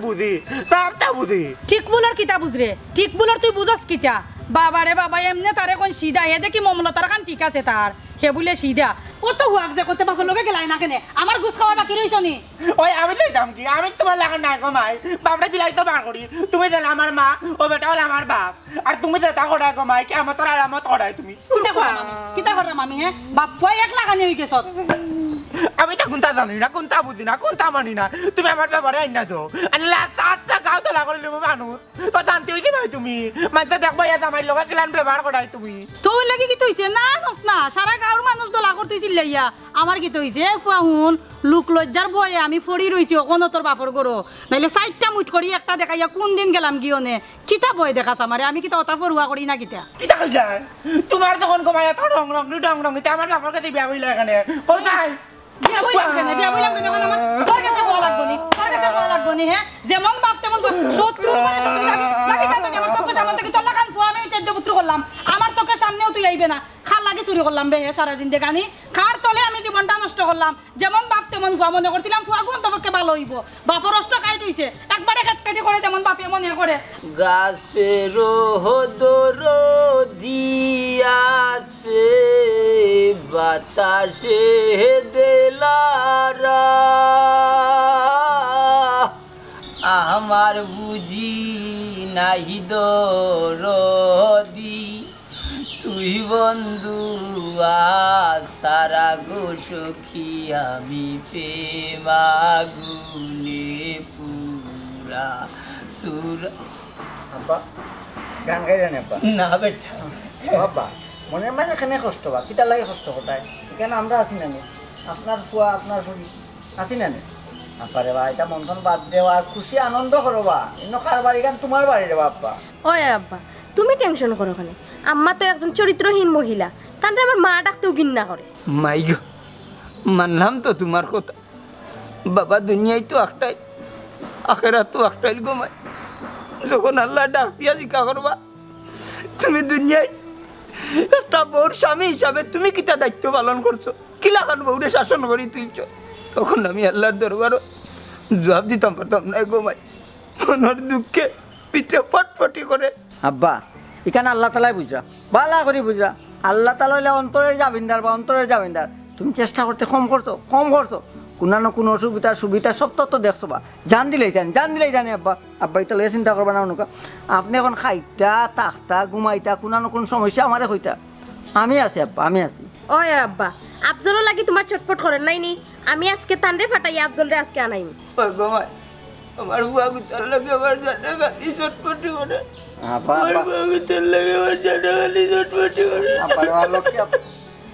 বুঝি ঠিক বুলার কিতা বুঝরে ঠিক বুলার তুই বুঝস কিতা বাবারে বাবা এমনে তারে কোন সিধা হে দেখি মমলতার কান ঠিক আছে তার হে বলে সিধা ও তো হুয়াক যে করতে বাপের লগে গেলাই না কেনে আমার গুছ খাওয়ার বাকি রইছ নি ওই আমি দিতাম কি আমি তোমার লাগান নাই গো মাই বাপটা দিলাই তো বার করি তুমি জানো আমার মা ও বেটা হলো আমার বাপ আর তুমি যেটা করাই গো মাই কি আমার তোর আরামত করাই তুমি কিতা করলাম আমি হে বাপ তুই এক লাগানি হই গেছ আমি তো কোনটা জানি না কোনটা বুঝি না কোনটা মানি না তুমি আমার ব্যাপারে আইনা দাও আল্লাহ তাতটা গাও তো লাগলে মানুষ তো জানতে হইতে ভাই তুমি মাঝে দেখবো ইয়া আমার লোক কিলান ব্যবহার করাই তুমি তোর লাগি কি তইছে না নস না সারা গাঁর মানুষ দলা করতেছিল লাইয়া আমার কি তইছে ফাহুন লোক লজ্জার ভয়ে আমি ফড়ি রইছি ওখানে তোর বাপর গরো নাইলে সাইডটা মুট করি একটা দেখাইয়া কোন দিন গেলাম গিয়নে কিতা বই দেখাস আমারে আমি কিতা অতা ফরুয়া করি না কিতা কিতা কইলাই তোমার তখন কমায়া তো রং আমার বাপর কাছে বিয়া হইলা এখানে কোথায় বিয়া বইলাম কেন এখন আমার তোর কাছে কোয়া লাগবো নি হ্যাঁ যেমন বাপ তেমন শত্রু লাগি কান্দনি আমার চোখের সামনে থেকে তোর লাগান ফুয়া আমি তেজ্য পুত্র করলাম আমার চোখের সামনেও তুই আইবে না খাল লাগি চুরি করলাম বে সারা দিন দেখানি খার তলে আমি জীবনটা নষ্ট করলাম যেমন বাপ তেমন ফুয়া মনে করছিলাম ফুয়া গুণ তোমাকে ভালো হইব বাপর অষ্ট খাই তুইছে একবারে খেটকাটি করে যেমন বাপে মনে করে গাছের হদর দিয়াছে বাতাসে দেলারা আমার বুঝি নাহি দরদি তুই বন্ধু সারা গো সখী আমি প্রেমাগুনে পুরা তোর আব্বা গান গাইলে না আব্বা না বেটা আব্বা মনের মাঝে এখানে কষ্ট বা কিতা লাগে কষ্ট কোথায় এখানে আমরা আছি না নি আপনার ফুয়া আপনার শরীর আছি না নি আপারে বা এটা মন্থন বাদ দেওয়া আর খুশি আনন্দ করো বা অন্য কার বাড়ি গান তোমার বাড়ি রে বাপ্পা ওই আব্বা তুমি টেনশন করো কেন আম্মা তো একজন চরিত্রহীন মহিলা তাহলে আমার মা ডাকতেও ঘৃণা করে মাই গো মানলাম তো তোমার কথা বাবা দুনিয়ায় তো একটাই আখেরা তো একটাই গো মাই যখন আল্লাহ ডাক দিয়া জিজ্ঞা করবা তুমি দুনিয়ায় একটা বউর স্বামী হিসাবে তুমি কিতা দায়িত্ব পালন করছো কি লাগান বউরে শাসন করি তুলছো তখন আমি আল্লাহর দরবারও জবাব দিতাম পারতাম না গো মাই মনের দুঃখে পিঠে ফটফটি করে আব্বা এখানে আল্লাহ তালাই বুঝরা বালা করি বুঝরা আল্লাহ তালা হইলে অন্তরের জামিনদার বা অন্তরের জামিনদার তুমি চেষ্টা করতে কম করছো কোনো না কোনো সুবিধা সব তো দেখছো বা জান দিলেই জানি আব্বা আব্বা এটা লইয়া চিন্তা করবা না অনুকা আপনি এখন খাইতা তাকতা ঘুমাইতা কোনো না কোনো সমস্যা আমারে হইতা আমি আছি আব্বা আমি আছি ওই আব্বা আফজলও লাগি তোমার চটপট করেন নাইনি আমি আজকে তান্ডে ফাটাই আফজলরে আজকে আনাইনি গো মাই আমার বুয়া গুতার লাগে আমার জানা গালি চটপটি করে আব্বা আমার বুয়া গুতার লাগে আমার জানা গালি চটপটি করে আব্বা লক্ষ্মী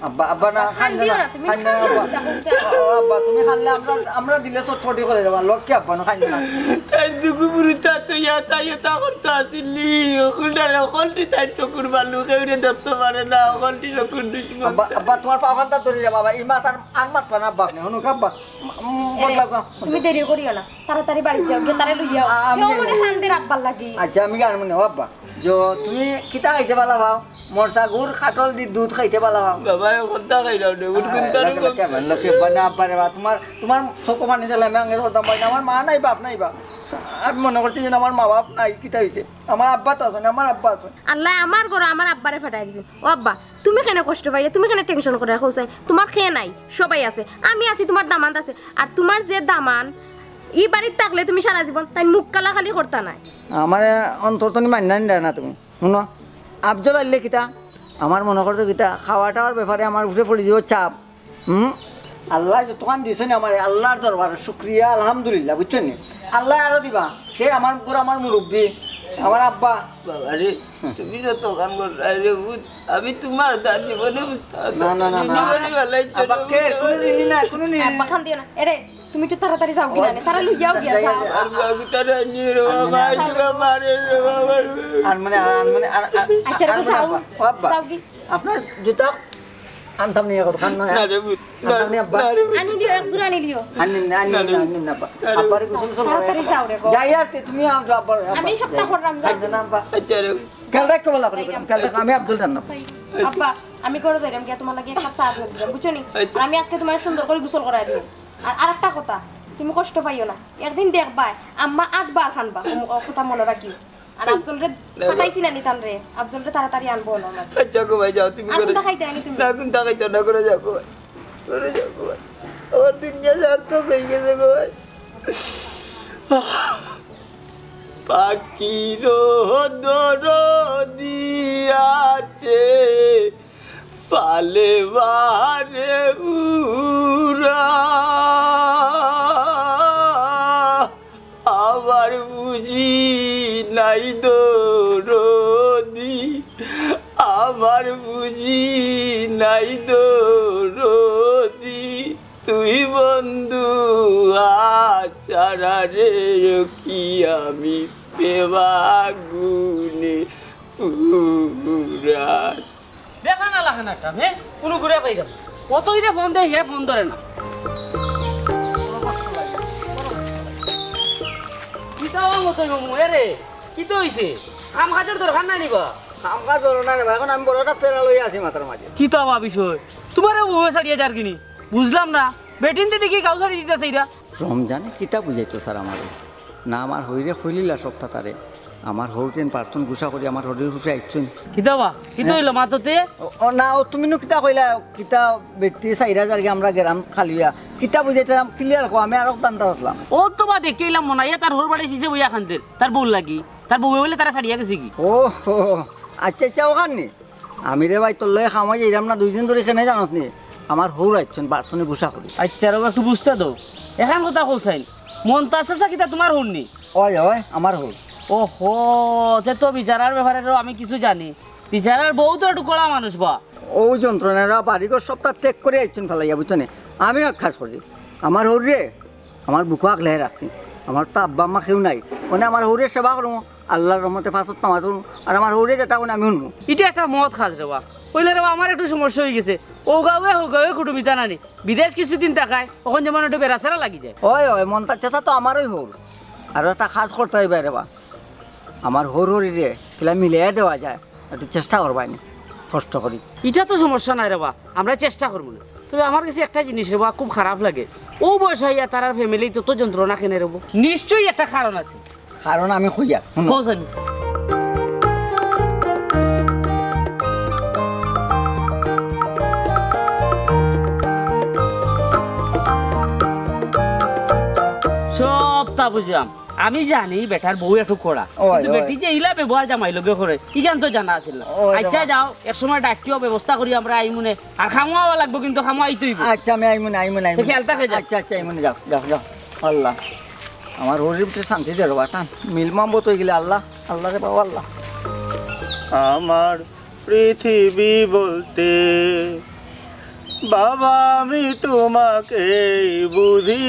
আব্বা আব্বা না খান্দিও না তুমি আব্বা তুমি খানলে আমরা দিলে চটপটি করে দেবা লক্ষ্মী আব্বা না খাইনি না তাই দুগু বুড়িটা তো ইয়া করতে আসিলি অকলটি তাই চকুর বালু কেউরে ধরতে পারে না অকলটি চকুর দুশ্মন আব্বা তোমার পাওয়ারটা ধরে রে বাবা এই মাথার আর মাত পানা আব্বা আপনি হনুক আব্বা বদলাও তুমি দেরি করিও না তাড়াতাড়ি বাড়ি যাও গিয়ে তারে লইয়াও কেউ মনে খান্দির আব্বার লাগি আচ্ছা আমি গান মনে আব্বা যে তুমি কিতা খাইতে পালা ভাও মরসা গুড় খাটল দি দুধ খাইতে পালা ভাও বাবা কোনটা খাইলাম রে উঠ কোনটা লক্ষ্মী বানা আব্বা রে বা তোমার চোখ পানি দিলে আমি আগে বলতাম ভাই আমার মা নাই বাপ নাই বা আমি মনে করছি যে আমার মা বাপ নাই কিতা হয়েছে আমার আব্বা তো আছে আমার আব্বা আছে আল্লাহ আমার ঘর আমার আব্বারে ফাটাই দিছে ও আব্বা তুমি কেন কষ্ট পাইলে তুমি কেন টেনশন করে রাখো তোমার খেয়ে নাই সবাই আছে আমি আছি তোমার দামান আছে আর তোমার যে দামান এই বাড়ির থাকলে তুমি সারা জীবন তাই মুখ কালা খালি করতা নাই আমার অন্তর তো মান্যান দেয় না তুমি শুনো আফজল আইলে কিতা আমার মনে করতো কিতা খাওয়া টাওয়ার ব্যাপারে আমার উঠে পড়ে যাব চাপ আল্লাহ যতক্ষণ দিয়েছে না আমার আল্লাহর দরবার শুক্রিয়া আলহামদুলিল্লাহ বুঝছেন নি আল্লাহ আরো দিবা সে আমার পুরো আমার মুরব্বী আমার আব্বা বাবা রে তুমি যত গান করলে রে আমি তোমার জীবনে না আব্বা কে কোনো নি না কোনো নি আব্বা খান দিও না এরে তুমি একটু তাড়াতাড়ি যাও কিনা তারা লইয়াও গিয়া যাও আর বাবু তারা নিয়ে রে বাবা আইসা মারে রে বাবা আর মানে আচ্ছা রে যাও আব্বা যাও কি আপনার জুতা আনতাম নিয়ে কত খান না না রে বুত আনতাম নিয়ে আব্বা আনি দিও একজোড়া আনি দিও আনিন না আব্বা আব্বারে গোসল তাড়াতাড়ি যাও রে গো যাই আর তুমি আব্বার আমি সপ্তাহ করলাম যাও না আব্বা আচ্ছা রে খেয়াল রাখতে বলা করে খেয়াল রাখ আমি আব্দুল জান্নাত আব্বা আমি করে যাইলাম গিয়া তোমার লাগি এক কাপ চা আনলাম দিলাম বুঝছো নি আর আমি আজকে তোমার সুন্দর করে গোসল করাই দিই আর আরেকটা কথা তুমি কষ্ট পাইও না একদিন দেখবা আম্মা 8 বার খানবা কথা মনে রাখিও আর আফজল রে পাঠাইছি না নিতাম রে আফজল রে তাড়াতাড়ি আনবো না আচ্ছা গো ভাই যাও তুমি করে আগুন দেখাইতে আনি তুমি না কোন টাকা না করে যাও গো ভাই করে যাও গো ভাই আমার দুনিয়া সার্থক হয়ে গেছে গো ভাই পাখির দিয়াছে পালে বারে উরা আবার বুঝি নাই দরদি আমার বুঝি নাই দরদি তুই বন্ধু আচারা রে কি আমি পেবাগুনে পুরা দেখা না লাগে না একটা হ্যাঁ কোনো ঘুরে পাই গেল কত দিনে ফোন দেয় হে ফোন ধরে না কি তো মতো রে কি তো হইছে কাম কাজের দরকার নাই নিবা আমকা ধরো না এখন আমি বড়টা ফেরা লই আছি মাথার মাঝে কি তো আবার বিষয় তোমার বউ সারিয়ে যার কিনি বুঝলাম না বেটিন দিদি কি কাউ সারি দিতেছে এটা রমজানে কিতা বুঝাইতো স্যার আমারে না আমার হইরে হইলিলা সপ্তাহ তারে আমার হৌটেন প্রার্থন গুছা করি আমার হরির হুসে আইছুন কিতা বা কিতা হইলো মাততে ও না ও তুমি নো কিতা কইলা কিতা ব্যক্তি 4000 কে আমরা গেরাম খালিয়া কিতা বুঝাইতাম ক্লিয়ার কো আমি আর দান্তা হলাম ও তো বা দেখিলাম মনে হয় তার হোর বাড়ি পিছে বইয়া খানতে তার বউ লাগি তার বউ বলে তারা সারিয়া গেছে কি ও আচ্ছা আচ্ছা ওখানে আমি রে ভাই তোর লয়ে খামাই যাইলাম না 2 দিন ধরে এখানে জানত নি আমার হৌর আইছুন প্রার্থনে গুছা করি আচ্ছা রবা একটু বুঝতে দাও এখন কথা কইছাইন মন তো আছে কিতা তোমার হননি ওই আমার হৌর ওহো তে তো বিচারার ব্যাপারে আমি কিছু জানি বিচারার বউ তো একটু কড়া মানুষ বা ও যন্ত্রণারা বাড়িঘর সপ্তাহ ত্যাগ করে আইছুন ফেলাইয়া বুঝছো না আমি এক কাজ করছি আমার হৌর রে আমার বুকু আগলে রাখছি আমার তো আব্বা আম্মা কেউ নাই মানে আমার হৌরের সেবা করবো আল্লাহর রহমতে ফাঁসত নামাজ করবো আর আমার হৌরে যেটা কোন আমি শুনবো এটা একটা মত খাস রে বা কইলে রে আমার একটু সমস্যা হয়ে গেছে ও গাঁৱে কুটুমিতা নানি বিদেশ কিছুদিন টাকায় তখন যেমন একটু বেড়াচারা লাগি যায় ওই মনটা চেষ্টা তো আমারই হৌর আর একটা কাজ করতে হইবে রে বা আমার হৌর হরি রে কিলা মিলিয়ে দেওয়া যায় একটু চেষ্টা করবাই না কষ্ট করি এটা তো সমস্যা নাই রে বা আমরা চেষ্টা করবো না তবে আমার কাছে একটা জিনিস রে বা খুব খারাপ লাগে ও বয়স হইয়া তার ফ্যামিলি তত যন্ত্রণা কেনে রব নিশ্চয়ই একটা কারণ আছে কারণ আমি খুঁজা জানি সব তা বুঝলাম আমি জানি বেটার বউ একটু করা কিন্তু বেটি যে ইলা ব্যবহার জামাই লগে করে ইগান তো জানা আছিল না আচ্ছা যাও এক সময় ডাকিও ব্যবস্থা করি আমরা আইমুনে আর খামুয়াও লাগবো কিন্তু খামুয়াইতেই আচ্ছা আমি আইমুনে খেয়াল থাকে আচ্ছা আচ্ছা আইমুনে যাও আল্লাহ আমার হরির ভিতরে শান্তি দে রবা টান মিলমাম্বত হয়ে গেলে আল্লাহ আল্লাহ রে বাবা আল্লাহ আমার পৃথিবী বলতে বাবা আমি তোমাকে বুঝি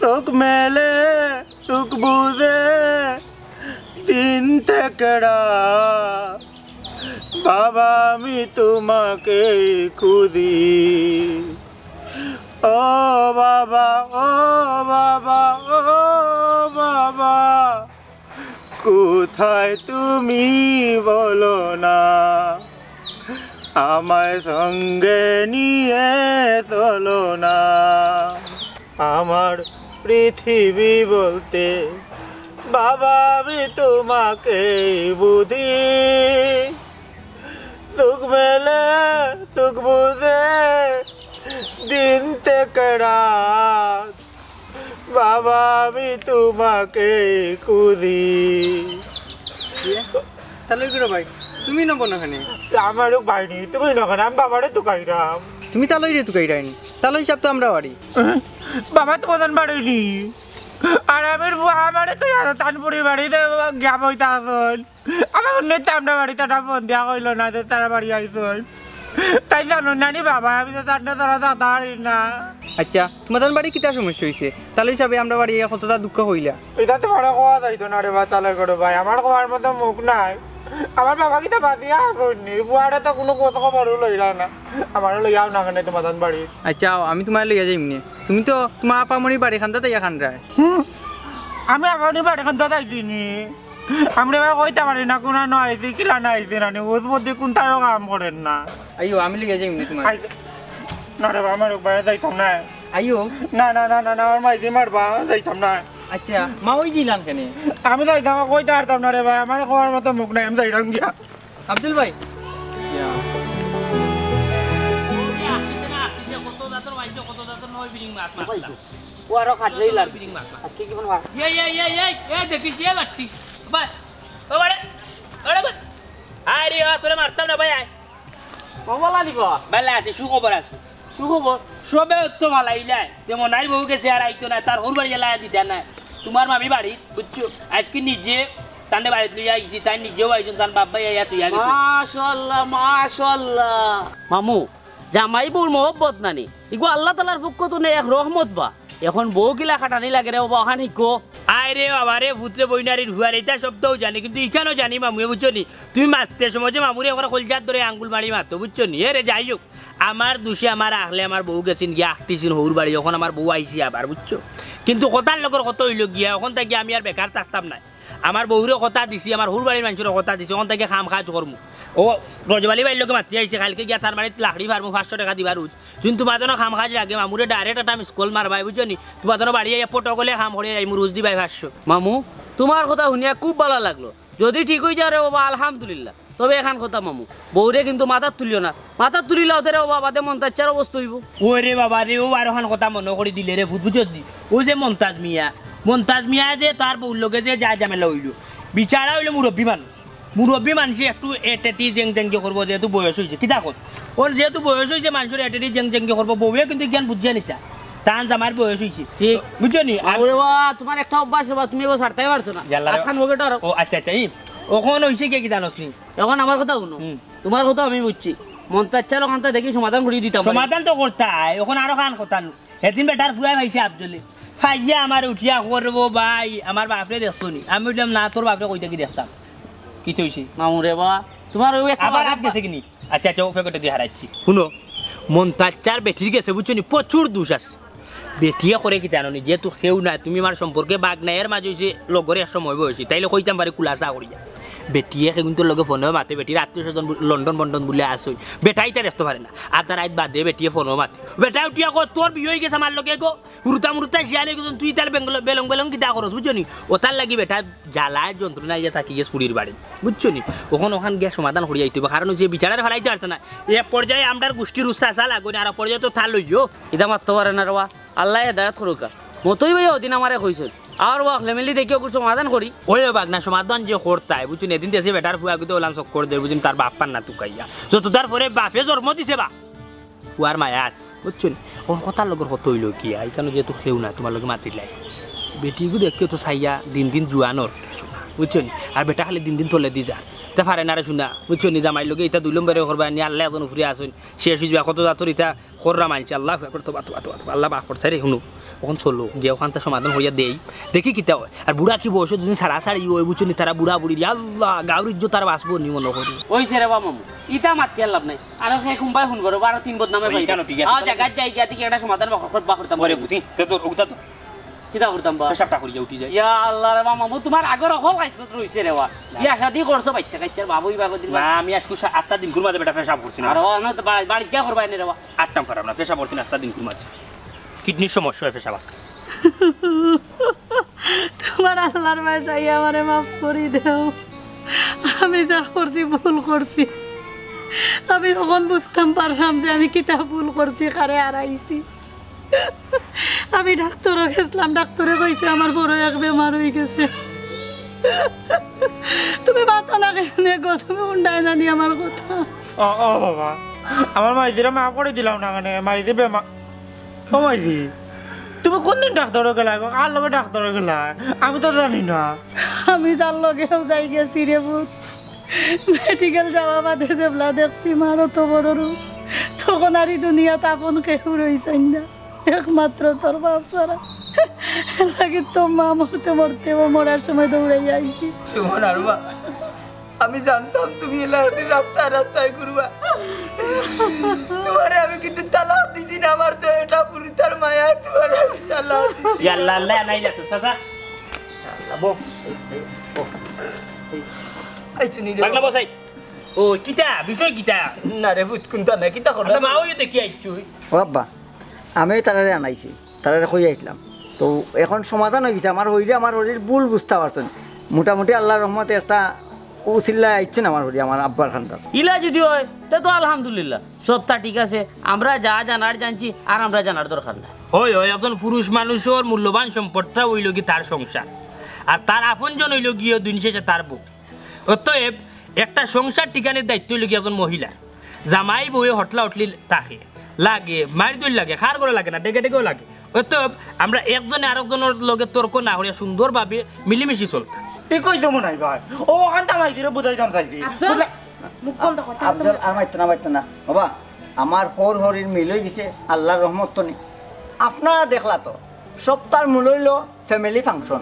চোখ মেলে চোখ বুঝে দিন থেকেড়া বাবা আমি তোমাকে খুঁজি ও বাবা ও বাবা ও বাবা কোথায় তুমি বলো না আমায় সঙ্গে নিয়ে চলো না আমার পৃথিবী বলতে বাবা আমি তোমাকে বুঝি সুখ মেলে সুখ বুঝে দিন থেকে রাত বাবা আমি তোমাকে খুঁজি তাহলে কি রে ভাই তুমি নব না খানে আমারও বাইরে তুমি নখানে আমি বাবারে তো গাইরাম তুমি তালই রে তুই রাইনি তালই হিসাব তো আমরা বাড়ি বাবা তো প্রধান বাড়িনি আর আমার তো তানপুরি বাড়িতে গ্যাপ হইতে আসল আমার অন্য চামড়া বাড়িতে একটা ফোন দেওয়া হইল না যে তারা বাড়ি আইসল তাই জানো নানি বাবা আমি তো তার তারা দাঁড়ি না আচ্ছা তোমাদের বাড়ি কিতা সমস্যা হয়েছে তাহলে হিসাবে আমরা বাড়ি কতটা দুঃখ হইলা এটা তো বড় কোয়া যাইতো না রে বা তালে করে ভাই আমার কোয়ার মতো মুখ নাই আমার বাবা কি তো বাদিয়া আসুনি বুয়ারে তো কোনো কথা খবর লইলা না আমারও লইয়াও না কেন তোমাদের বাড়ি আচ্ছা আমি তোমার লইয়া যাই এমনি তুমি তো তোমার আপামনি বাড়ি খান তাই খান রায় আমি আমার বাড়ি খান দাদা দিনি আমরা এবার কইতে পারি না কোন আইছি কিলা না আইছি না ওর মধ্যে কোন তারও কাম করেন না আইও আমি লইয়া যাই এমনি তোমার না রে আমার বাইরে যাইতাম না আইও না না না না আমার মাইজি মারবা যাইতাম না আচ্ছা মা ওই দিলাম কেন আমি যাইতাম কইতে পারতাম না রে ভাই আমার খাওয়ার মতো মুখ নাই আমি যাইতাম গিয়া আব্দুল ভাই ও আরো খাটলেই লাগবে আজকে কি বলবা এই দেখিস এ বাট্টি বাস ও বাড়ে আরে বাস আরে তোরে মারতাম না ভাই আয় বলা নিব বেলা আছে সুখবর আছে সুখবর সবে তো মালাই যায় যেমন নাই বউ গেছে আর আইতো না তার হোর বাড়ি লাই দিতে না তোমার মামি বাড়ি বুঝছো আজকে নিজে তান্ডে বাড়িতে লইয়া আইছি তাই নিজেও আইছেন তার বাবা ইয়া তুই আগে মাশাআল্লাহ মাশাআল্লাহ মামু জামাই বউর মহব্বত নানি ইগো আল্লাহ তাআলার পক্ষ তো এক রহমত বা এখন বউ গিলা খাটানি লাগে রে বাবা ওখানে কো আয় রে বাবা রে ভূতরে বইনারির হুয়ার এটা শব্দও জানি কিন্তু এখানেও জানি মামু বুঝছো নি তুমি মারতে সময় যে মামুরে ওখানে কলজার ধরে আঙ্গুল মারি মারতো বুঝছো নি রে যাই হোক আমার দোষে আমার আহলে আমার বউ গেছেন গিয়া আটটিছেন হৌর বাড়ি যখন আমার বউ আইসি আবার বুঝছো কিন্তু কথার লগর কত হইল গিয়া ওখান থেকে আমি আর বেকার থাকতাম না আমার বউরে কথা দিছি আমার হৌর বাড়ির মানুষের কথা দিছি ওখান থেকে খাম খাজ করমু ও রজবালি বাড়ির লোকে মাতি আইসে কালকে গিয়া তার বাড়িতে লাকড়ি ফারমু 500 টাকা দিবার উচ কিন্তু তোমার জন্য খাম খাজ লাগে মামুরে ডাইরেক্ট একটা মিস কল মারবাই বুঝছো নি তোমার জন্য বাড়ি আইয়া পটো গলে খাম করে যাই রুজ দিবাই 500 মামু তোমার কথা শুনিয়া খুব ভালো লাগলো যদি ঠিক হয়ে যাও রে বাবা আলহামদুলিল্লাহ তবে এখান কথা মামু বউরে কিন্তু মাথার তুলিও না মাথার তুলিলে ওদের বাবা দে মন্তাজ্জার অবস্থা হইব ওরে বাবা রে ও আর ওখান কথা মনে করে দিলে রে ভূত বুঝছি ও যে মন্তাজ মিয়া যে তার বউর লোকে যে যা ঝামেলা হইল বিচারা হইলো মুরব্বী মানুষ একটু এটেটি জেং জেঙ্গি করবো যেহেতু বয়স হয়েছে কি দেখো ওর যেহেতু বয়স হয়েছে মানুষের এটেটি জেং জেঙ্গি করবো বউয়ে কিন্তু জ্ঞান বুঝিয়ে নিতা তান জামার বয়স হয়েছে ঠিক বুঝছো নি তোমার একটা অভ্যাস তুমি এবার ছাড়তেই পারছো না ও আচ্ছা আচ্ছা ওখান হয়েছে কে কি জানোস নি এখন আমার কথা শুনো তোমার কথা আমি বুঝছি মন্তাচ্ছার ওখানটা দেখি সমাধান করিয়ে দিতাম সমাধান তো করতাই ওখানে আরো খান কথা সেদিন বেটার ফুয়াই ভাইছে আব্দুলে ফাইয়া আমার উঠিয়া করবো ভাই আমার বাপরে দেখছো নি আমি বললাম না তোর বাপরে কইতে কি দেখতাম কি হয়েছে মামুরে বা তোমার ওই আবার হাত গেছে কিনি আচ্ছা আচ্ছা ওকে দিয়ে হারাচ্ছি শুনো মন্তাচ্ছার বেঠির গেছে বুঝছো নি প্রচুর দোষ আছে বেঠিয়া করে কি জানো নি যেহেতু কেউ নাই তুমি আমার সম্পর্কে বাঘ নাই এর মাঝে হয়েছে লগরে এক সময় বয়সী তাইলে কইতাম পারি কুলাচা করিয়া বেটিয়ে কিন্তু লগে ফোনও মাতে বেটির আত্মীয় স্বজন লন্ডন বন্ডন বলে আসই বেটাই তা দেখতে পারে না আধা রাত বাদে বেটিয়ে ফোনও মাতে বেটা উঠিয়া কো তোর বিয়ে হয়ে গেছে আমার লগে গো মুরুতা জিয়ানে তুই তার বেলং কিতা করস বুঝছো নি ও তার লাগি বেটা জ্বালায় যন্ত্রণা ইয়ে থাকি গিয়ে ছুরির বাড়ি বুঝছো নি ওখান গিয়ে সমাধান করি যাইতে কারণ যে বিচারের ফেলাইতে পারতো না এ পর্যায়ে আমরার গোষ্ঠীর উৎসাহ লাগো না আর পর্যায়ে তো থাল লইও এটা মারতে পারে না রবা আল্লাহ হেদায়ত করুকা মতই ভাই ওদিন আমারে কইছেন আর ওয়া ফ্যামিলি দেখিও কিছু সমাধান করি ওই বাগ না সমাধান যে করতাই বুঝুন এদিন দেশে বেটার ফুয়া কিন্তু ওলাম চক্কর দে বুঝুন তার বাপ্পার না তুকাইয়া যত তার পরে বাপে জন্ম দিছে বা ফুয়ার মায়া আছে বুঝছেন ওর কথার লগর কত হইল কি এইখানে যেহেতু খেউ না তোমার লগে মাতির লাই বেটিকে দেখে তো চাইয়া দিন জুয়ানোর বুঝছেন আর বেটা খালি দিন তলে দি যা তা পারে না রে শুনা বুঝছো নি জামাই লগে এটা 2 নম্বরে করবা নি আল্লাহ এখন উফরে আসুন শেষ হইবা কত জাতর এটা কররা মানছে আল্লাহ করতে বাত আল্লাহ বাপ করতে রে শুনো ওখান চলো যে ওখানটা সমাধান হইয়া দেই দেখি কিতা হয় আর বুড়া কি বয়স যদি সারাসারি ওই বুঝছো নি তারা বুড়া বুড়ি আল্লাহ গাউর ইজ্জত তারা বাঁচবো নি মনে করি ওইছে রে বাবা মামু ইটা মাতি লাভ নাই আর হে কুম্বাই ফোন করো 12 3 বদনামে ভাই কেন ঠিক আছে আ জায়গা যাই গিয়া থেকে একটা সমাধান করতাম ওরে বুঝি তে তোর ওটা তো কিতা করতাম বা পেশাবটা করিয়া উঠি যায় ইয়া আল্লাহ রে মামু তোমার আগর অকল কাইছত রইছে রে ওয়া ইয়া শাদি করছো বাচ্চা কাচ্চার বাবুই বাবু দিন না আমি আজকে 8টা দিন ঘুরমাতে বেটা পেশাব করছি না আর না তো বাড়ি কি করবাই না রে ওয়া 8টা খারাপ না পেশাব করছি 8টা দিন ঘুরমাতে কিডনির সমস্যা হয় পেশাব তোমার আল্লাহর মায় যাই আমারে মাফ করে দাও আমি যা করছি ভুল করছি আমি তখন বুঝতাম পারলাম যে আমি কিতা ভুল করছি কারে হারাইছি আমি ডাক্তারও গেছিলাম ডাক্তারে কইছে আমার বড় এক বেমার হয়ে গেছে তুমি মাথা না কেন গো তুমি উন্ডায় না নি আমার কথা ও বাবা আমার মাইদিরা মা করে দিলাম না মানে মাইদি বেমা ও মাইদি তুমি কোন দিন ডাক্তারে গেলা আর লগে ডাক্তারে গেলা আমি তো জানি না আমি তার লগেও যাই গেছি রে বুত মেডিকেল যাওয়া বাদে দেখলা দেখছি মারও তো বড় রূপ তখন আর দুনিয়াতে আপন কেউ রইছেন না একমাত্র তোর বাপ ছাড়া লাগে তো মা মরতে মরতে ও মরার সময় দৌড়ে আইছি সুমন আর মা আমি জানতাম তুমি এলাকাতে রাস্তায় রাস্তায় ঘুরবা তোমারে আমি কিন্তু তালাক দিছি না আমার তো এটা পুরি তার মায়া তোমারে আমি তালাক দিছি ইয়াল্লা আল্লাহ নাই যাতো চাচা বো এই শুনি রে পাগলা বসাই ও কিতা বিষয় কিতা না রে ভূত কোনটা না কিতা করো আমরা মাও দেখি আইছু ও আব্বা আমি তারারে আনাইছি তারারে কই আইছিলাম তো এখন সমাধান হয়ে গেছে আমার হইলে আমার হরির ভুল বুঝতে পারছেন মোটামুটি আল্লাহর রহমতে একটা উচিল্লা আইছেন আমার হরি আমার আব্বার খানদার ইলা যদি হয় তা তো আলহামদুলিল্লাহ সবটা ঠিক আছে আমরা যা জানার জানছি আর আমরা জানার দরকার নাই ওই ওই একজন পুরুষ মানুষের মূল্যবান সম্পদটা হইল কি তার সংসার আর তার আপনজন হইল গিয়ে দিন শেষে তার বুক অতএব একটা সংসার ঠিকানের দায়িত্ব হইল কি একজন মহিলা জামাই বউয়ে হটলা হটলি তাকে লাগে মারি দই লাগে খার করে লাগে না ডেকে ডেকেও লাগে অতএব আমরা একজনে আরেকজনের লগে তর্ক না করিয়া সুন্দরভাবে মিলিমিশি চলতাম ঠিক কইতো মনে হয় ভাই ও ওখানটা মাইদিরে বুঝাইতাম চাইছি মুখ বন্ধ করতে আব্দুল আর মাইতো না বাবা আমার পর হরির মিল হয়ে গেছে আল্লাহর রহমত তো নেই আপনারা দেখলা তো সপ্তাহের মূল হইল ফ্যামিলি ফাংশন